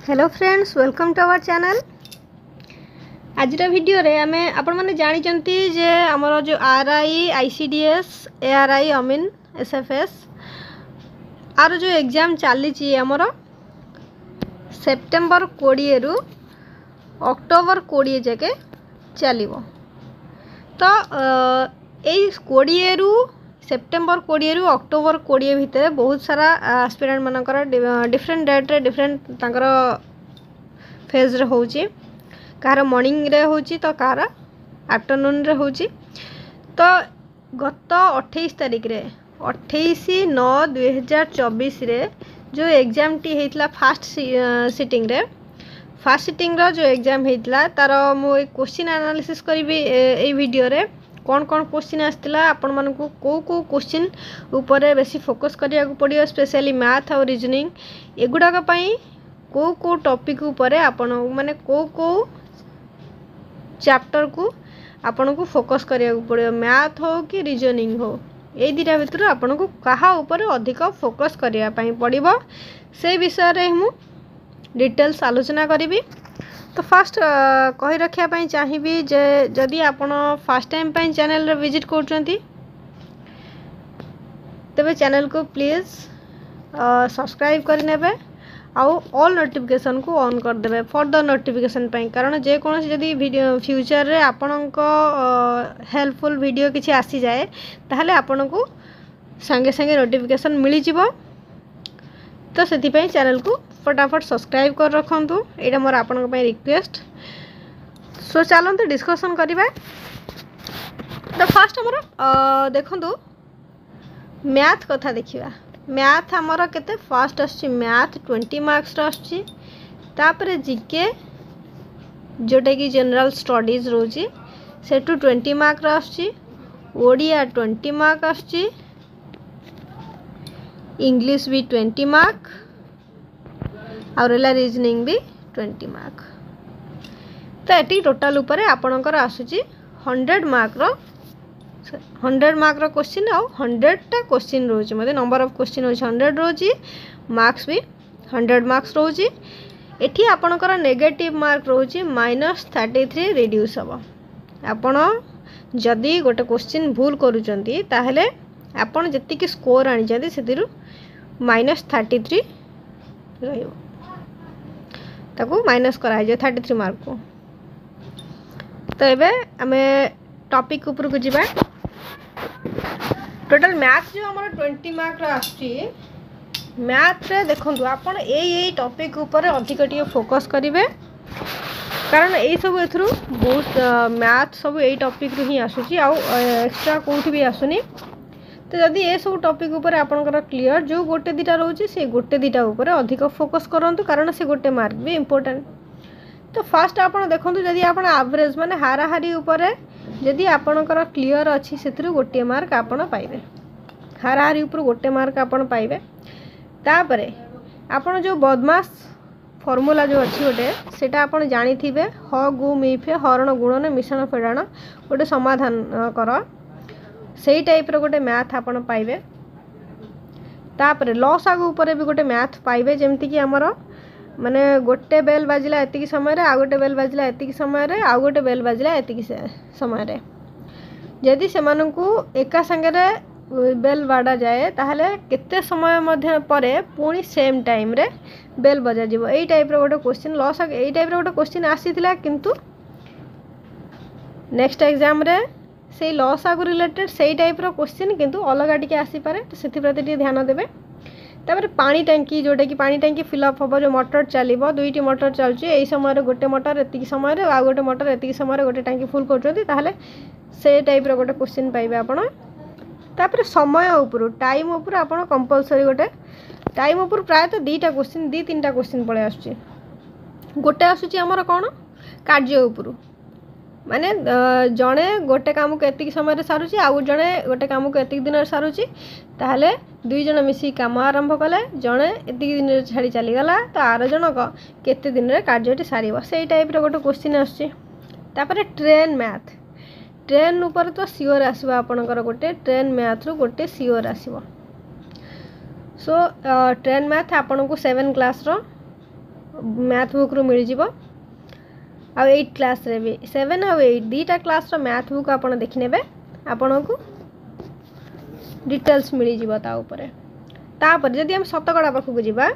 Hello friends, welcome to our channel. आज video रे आमे आपण माने जानी चंती जे हमर जो आरआई आईसीडीएस एआरआई अमीन एसएफएस आर जो एग्जाम चली ची हमर सेप्टेम्बर 20 रु अक्टोबर 20 जाके चलिबो। तो एई 20 रु सेप्टेम्बर 20 रु अक्टोबर 20 भितर बहुत सारा एस्पिरेंट मानकर डिफरेंट डेट रे डिफरेंट तांकर फेज रे होची। कार मॉर्निंग रे होची तो कार आफ्टरनून रे होची। तो गत 28 तारीख रे 28/9/2024 रे जो एग्जाम टी हेतला फास्ट सिटिंग रो जो एग्जाम हेतला तार मो क्वेश्चन एनालिसिस करबी ए वीडियो रे। कौन कौन क्वेश्चन आसला आपण मानकु को क्वेश्चन ऊपर बेसी फोकस करिया को पड़ियो, स्पेशली मैथ और रीजनिंग एगुडा का पई को टॉपिक ऊपर आपण माने को चैप्टर को आपण को फोकस करिया को पड़ियो, मैथ हो कि रीजनिंग हो ए दिरा भितर आपण को कहा ऊपर अधिक फोकस करिया पई पड़िबो से विषय रे हम डिटेल्स आलोचना करिवि। तो फास्ट कही रखिया पई चाहिबी जे जदि आपण फर्स्ट टाइम पई चैनल रे विजिट करचंती तबे चैनल को प्लीज सब्सक्राइब कर नेबे आउ ऑल नोटिफिकेशन को ऑन कर देबे फॉर द नोटिफिकेशन पई। कारण जे कोनोसी जदि वीडियो फ्यूचर रे आपनक हेल्पफुल वीडियो किछि आसी जाए ताहले आपनको संगे संगे नोटिफिकेशन मिली जिवो। तो सेति पई चैनल को फटाफट सब्सक्राइब कर रखंतु, एटा मोर आपनक पई रिक्वेस्ट। सो चलंतु डिस्कशन करिबा। तो फर्स्ट हमर देखंतु मैथ कथा देखिबा। मैथ हमर केते फास्ट आछि, मैथ 20 मार्क्स आछि। तापरे जीके जोटा कि जनरल स्टडीज रोजी सेटू 20 मार्क आछि, ओडिया 20 मार्क आछि, इंग्लिश भी 20 मार्क और रीजनिंग भी 20 मार्क। तो ये टोटाल ऊपर आपणकर आसूची 100 मार्क रो क्वेश्चन और 100 टा क्वेश्चन रोची, मतलब नंबर ऑफ क्वेश्चन होची 100 रोची, मार्क्स भी 100 मार्क्स रोची। एठी आपणकर नेगेटिव मार्क रोची -33 रिड्यूस हबो। आपण जदि गोटे क्वेश्चन भूल करूचंती ताहले आपण जति कि स्कोर आनी जदि सेतिरु -33 रहिबो, ताको माइनस करा जे 33 मार्क को। तो एबे हमें टॉपिक ऊपर को जिबा। टोटल मैथ जो हमर 20 मार्क रा आछि, मैथ रे देखंतु आपण एई टॉपिक ऊपर अधिक टिके फोकस करिवे। कारण एई सब एथरु बहुत मैथ सब एई टॉपिक रु ही आसुची आ एक्स्ट्रा कोठी भी आसुनी। तो जदि ए सब टॉपिक ऊपर आपनकर क्लियर जो गोटे दिटा रहउची से गोटे दिटा ऊपर अधिक फोकस करंतु, कारण से गोटे मार्क भी इंपोर्टेंट। तो फास्ट आपण देखंतु जदि आपण एवरेज माने हाराहारी ऊपर जदि आपनकर क्लियर अछि सेथरु गोटे मार्क आपण पाइबे, हाराहारी ऊपर गोटे मार्क आपण पाइबे। तापरे आपण जो बदमाश फॉर्मूला जो अछि गोटे सेटा आपण जानि थिबे, ह गु मिफे हरण गुणन मिश्रण फेडाण गोटे समाधान कर, सेही टाइप रो गोटे मैथ आपण पाइबे। तापरे लॉस आगु ऊपर भी गोटे मैथ पाइबे, जेमति कि हमर माने गोटे बेल बाजिला एतिकी समय रे, आ गोटे बेल बाजिला एतिकी समय रे, आ गोटे बेल बाजिला एतिकी समय रे। यदि सेमानंकु एका संगे रे बेल बाडा जाए ताहले केते समय मध्ये परे पुणी सेम टाइम रे बेल बजा जिवो। एई टाइप रो गोटे क्वेश्चन लॉस एई टाइप रो गोटे क्वेश्चन आसीथिला, किंतु नेक्स्ट एग्जाम रे से लॉस आगु रिलेटेड से टाइप रो क्वेश्चन किंतु अलग टिके आसी पारे। तो सेति प्रति टिके ध्यान देबे। तापर पानी टंकी जोटा कि पानी टंकी फिलअप होबो, जो मोटर चलीबो, दुईटी मोटर चलची, एई समय रे गोटे मोटर एतिकी समय रे आ गोटे मोटर एतिकी समय रे गोटे टंकी फुल करचोंती, ताहले से टाइप रो गोटे क्वेश्चन पाइबे आपण। तापर समय ऊपर टाइम ऊपर आपण कंपलसरी गोटे टाइम ऊपर प्राय तो दीटा क्वेश्चन 2-3टा क्वेश्चन पळे आसुची। गोटे आसुची हमर कोन कार्य ऊपर, माने जणे गोटे काम को एतिक समय रे सारुची, आ जणे गोटे काम को एतिक दिन रे सारुची, ताहले दुई जण मिसी काम आरंभ कले, जणे एतिक दिन रे छाडी चली गला, तो आर जण को केते दिन रे कार्यटी सारिबो, सेही टाइप रे गोटे क्वेश्चन आसुची। तापर ट्रेन मैथ, ट्रेन ऊपर तो सियोर आसीबो आपनकर गोटे ट्रेन मैथ रो गोटे सियोर आसीबो। सो ट्रेन मैथ आपन को 7 क्लास रो मैथ बुक रू मिल जिवो आ 8 क्लास रे भी 7 आ 8 दीटा क्लास रो मैथ बुक आपण देखि नेबे आपण को डिटेल्स मिल जिवो ता ऊपर तापर जदि हम शतकड़ा पाखु जिबा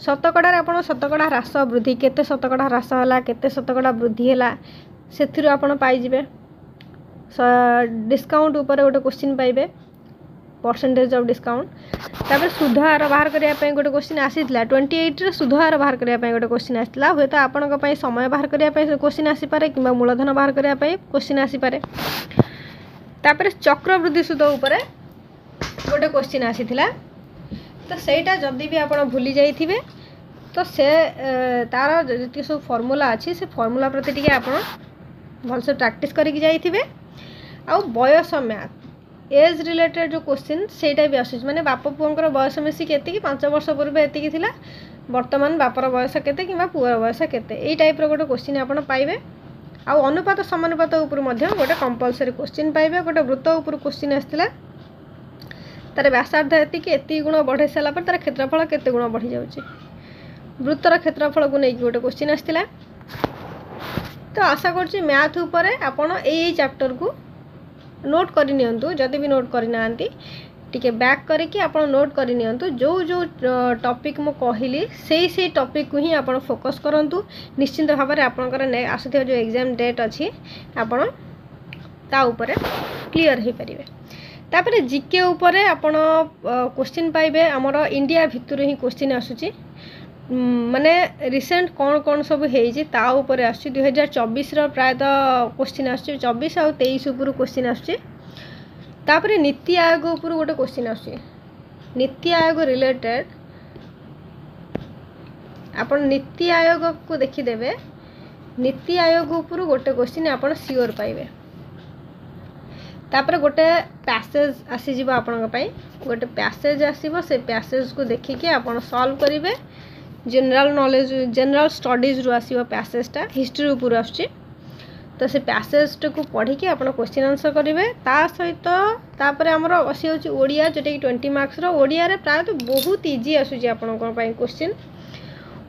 शतकड़ा रे आपण शतकड़ा ह्रास वृद्धि केते शतकड़ा ह्रास होला केते शतकड़ा वृद्धि होला सेथिरु आपण पाई जिबे डिस्काउंट ऊपर गोटे क्वेश्चन पाइबे परसेंटेज ऑफ डिस्काउंट तापर सुध हार बाहर करिया पय गोटे क्वेश्चन आसीतला 28 रे सुध हार बाहर करिया पय गोटे क्वेश्चन आसीतला होय त आपन को पय समय बाहर करिया पय क्वेश्चन आसी पारे किबा मूलधन बाहर करिया पय क्वेश्चन आसी पारे तापर चक्रवृद्धि सुध ऊपर गोटे क्वेश्चन आसीतला तो सेटा जदी भी आपन भूली जाइथिबे तो से तार जति सब फार्मूला अछि से फार्मूला प्रति टिके आपन भल से प्रैक्टिस करिक जाइथिबे आ बयस मैथ एज रिलेटेड जो क्वेश्चन सेटा भी आसुच माने बाप पुअंकर बयस मिसी केते कि 5 वर्ष पूर्व एति कि थिला वर्तमान बापर बयस केते किबा पुअर बयस केते एई टाइप रो गोटे क्वेश्चन आपन पाइबे आ अनुपात समानुपात ऊपर मध्य गोटे कंपलसरी क्वेश्चन पाइबे गोटे वृत्त ऊपर क्वेश्चन आस्तिला तार व्यासार्ध एति गुण बढ़े साला पर तार क्षेत्रफल केते गुण बढ़ी जाउची वृत्तर क्षेत्रफल को नहीं गोटे क्वेश्चन आस्तिला तो आशा करछि मैथ ऊपर आपण एई चैप्टर को नोट करि नियंतु जदि भी नोट करि नांती टिके बैक करके आपण नोट करि नियंतु जो जो टॉपिक मो कहली सेई टॉपिक को ही आपण फोकस करंतु निश्चित भाव में आपनकर आसुथिया जो एग्जाम डेट अछि आपण ता ऊपर क्लियर हे परिबे तापर जीके ऊपर आपण क्वेश्चन पाइबे हमर इंडिया भितर ही क्वेश्चन आसुची माने रिसेंट कौन कौन सब हेजी ता ऊपर आछि 2024 रो प्राय क्वेश्चन आछि 24 और 23 ऊपर क्वेश्चन आछि तापर नीति आयोग ऊपर गोटे क्वेश्चन आछि नीति आयोग रिलेटेड आपण नीति आयोग को देखि देबे नीति आयोग ऊपर गोटे क्वेश्चन आपण श्योर पाइबे तापर गोटे पैसेज आसी जिवो आपन पई गोटे पैसेज आसीबो से पैसेज को देखि के आपण सॉल्व करिवे जनरल नॉलेज जनरल स्टडीज रु आसीबो पैसेजटा हिस्ट्री ऊपर आछी तो से पैसेज को पढ़ी के आपण क्वेश्चन आंसर करिवे ता सहित तापर हमर आसी होची ओडिया जेटे 20 मार्क्स रो ओडिया रे प्राय तो बहुत इजी आसुची आपण को पई क्वेश्चन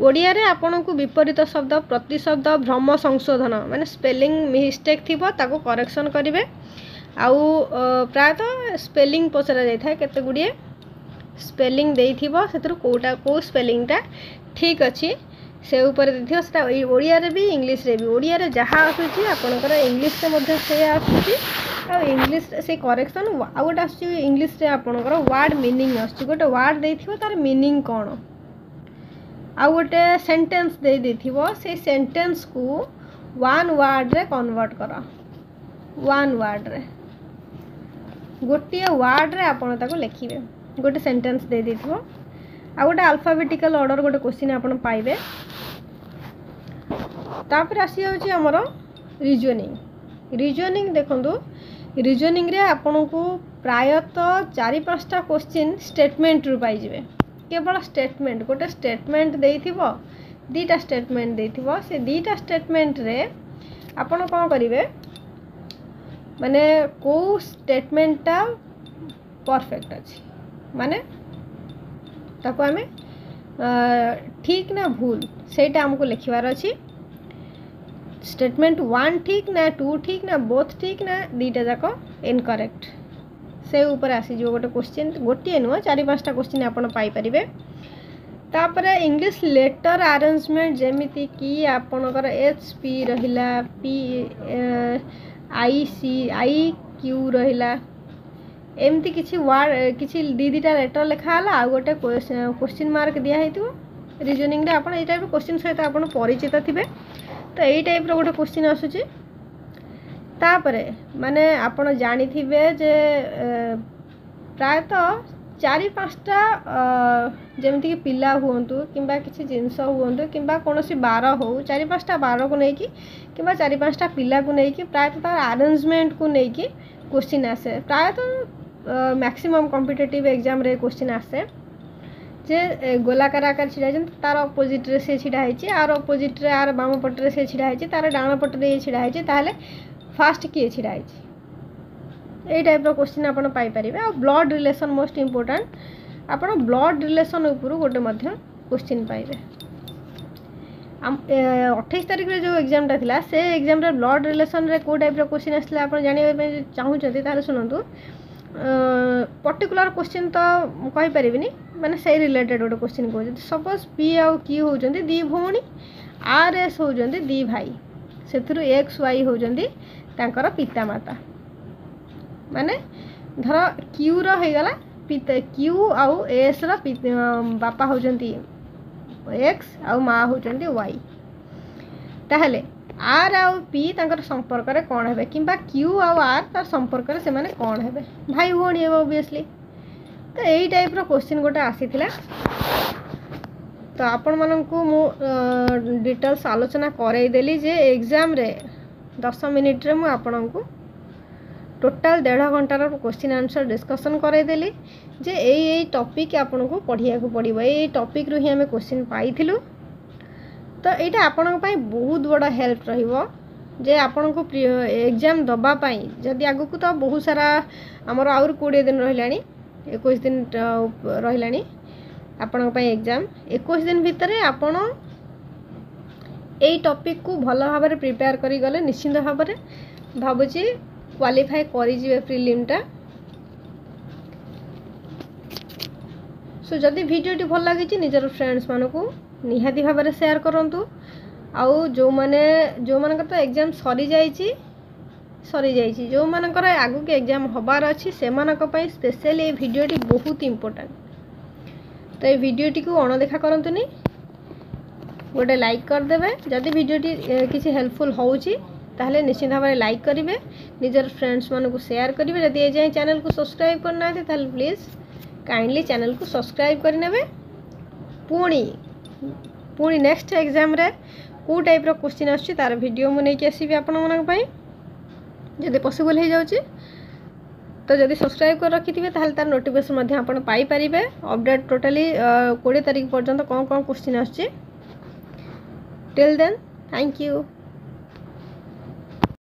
ओडिया रे आपण को विपरीत शब्द प्रतिशब्द भ्रम संशोधन माने स्पेलिंग मिस्टेक थिबो ताको करेक्शन करिवे आउ प्राय तो स्पेलिंग पचरा जाय था केते गुडिए स्पेलिंग देइथिबो सेतर कोटा को स्पेलिंगटा ठीक अछि से ऊपर देथियो सेटा ओडिया रे भी इंग्लिश रे भी ओडिया रे जहा आसुची आपनकर इंग्लिश रे मध्ये से आसुची आ इंग्लिश से करेक्शन आ गोटा आसुची इंग्लिश रे आपनकर वर्ड मीनिंग आसुची गोटे वर्ड देइथिबो तार मीनिंग कोन आ गोटे सेंटेंस दे देथिबो से सेंटेंस को वन वर्ड रे कन्वर्ट करा वन वर्ड रे गोटे वर्ड रे आपण ताको लिखिबे गोटे सेंटेंस दे देथिबो आ गोटे अल्फाबेटिकल ऑर्डर गोटे क्वेश्चन आपण पाइबे तापर आसी होची हमरो रीजनिंग देखंतु रीजनिंग रे आपण को प्रायतः 4-5 टा क्वेश्चन स्टेटमेंट रु पाई जिवे केवल स्टेटमेंट गोटे स्टेटमेंट देइथिबो दीटा स्टेटमेंट देइथिबो से दीटा स्टेटमेंट रे आपण कोन करिवे माने को स्टेटमेंटटा परफेक्ट अछि माने ताको हमें ठीक ना भूल सेटा हमको लिखिबार अछि स्टेटमेंट 1 ठीक ना 2 ठीक ना बोथ ठीक ना दीटा जाको इनकरेक्ट से ऊपर आसी जो गोटे क्वेश्चन गोटे नुह 4-5 टा क्वेश्चन आपण पाई परिबे तापर इंग्लिश लेटर अरेंजमेंट जेमिति कि आपनकर एचपी रहिला पी आईसी आई क्यू रहिला एमती किछि वर्ड किछि दीटा लेटर लिखा हला आ गोटे क्वेश्चन मार्क दिया हेतु रीजनिंग रे आपण ए टाइप क्वेश्चन सहित आपण परिचित थिबे तो एई टाइप रो गोटे क्वेश्चन आसुची तापरे माने आपण जानि थिबे जे प्राय तो 4-5 टा जेमति कि पिला हुंतु किबा किछि जिंस हुंतु किबा कोनोसी बार हो 4-5 टा बार को नै कि किबा 4-5 टा पिला को नै कि प्राय तो तार अरेंजमेंट को नै कि क्वेश्चन आसे प्राय तो मैक्सिमम कॉम्पिटिटिव एग्जाम रे क्वेश्चन आसे जे गोलाकार आकार छिड़ा जन तार ऑपोजिट रे से छिड़ा हेची आर ऑपोजिट रे आर बाम पट रे से छिड़ा हेची तार डाण पट रे छिड़ा हेची ताले फास्ट किए छिड़ा हेची ए टाइप रो क्वेश्चन आपण पाई परिबे आ ब्लड रिलेशन मोस्ट इंपोर्टेंट आपण ब्लड रिलेशन ऊपर गोटे मध्य क्वेश्चन पाइबे 28 तारिख जो एग्जामटा था से एग्जाम ब्लड रिलेसन रे को टाइप क्वेश्चन आसला आप जानते चाहूँगी ताहले शुणु पर्टिकुलर क्वेश्चन तो कहीपर माने से रिलेटेड गोटे क्वेश्चन कहते सपोज पी आउ क्यू होती दी भौणी आर एस होती दी भाई से एक्स वाई होती पितामाता माने धर क्यू रहीगला पिता क्यू आउ एस बापा होती एक्स आउ माँ होती वाई ताहले आर आउ पी तांकर संपर्क रे कौन है कि क्यू आउ आर तार संपर्क रे से माने कौन है भाई भौणी है ओबियसली तो यही टाइप रो क्वेश्चन गोटे आसी तो आपण मानकु मु डिटेल्स आलोचना करईदेली जे एग्जाम रे 10 मिनिट रे मु आपनकु टोटाल 1.5 घंटार क्वेश्चन आंसर डिस्कसन करईदेली जे यही टॉपिक आपनको पढ़िया को पड़ो यही टॉपिक रू ही आम क्वेश्चन पाइलु तो यहाँ आपण बहुत बड़ा हेल्प रहिबो जे आपण को एग्जाम दबापाई जदि आगु को तो बहुत सारा आमर आउर 20 दिन रहिलानी 21 दिन रहिलानी आपण एग्जाम 21 दिन भितर आपण यही टॉपिक को भल भाव में प्रिपेयर करी गले निश्चिंत भाव में भावुची क्वालिफाई करिजिवे प्रिलिमटा सो जदि वीडियोटी भल लगी निजर फ्रेंड्स मानकु निहाती भाव में शेयर करंतु आउ जो माने तो एग्जाम सरी जाइए जो मानकर आगु के एग्जाम हबार अच्छी से स्पेशली ये वीडियोटी बहुत इंपोर्टेंट तो ये वीडियोटी को अणदेखा करंतुनी गोटे लाइक करदेवे जदि वीडियोटी किसी हेल्पफुल होउची ताहले निश्चित भाव में लाइक करेंगे निजर फ्रेंड्स मानकु शेयर करेंगे जदि ए जाए चैनल को सब्सक्राइब करना ताहले प्लीज काइंडली चैनल को सब्सक्राइब करने पुणी नेक्स्ट एग्जाम रे को टाइप रो क्वेश्चन आछी तार वीडियो मु नहीं आसीबी आपण मनक पई जदि पॉसिबल हो जाउची तो जदि सब्सक्राइब कर रखिथिबे ताहले तार नोटिफिकेशन मध्ये आपण पाई परिबे अपडेट टोटली 20 तारिख पर्यंत कोन कोन क्वेश्चन आछी टिल देन थैंक यू।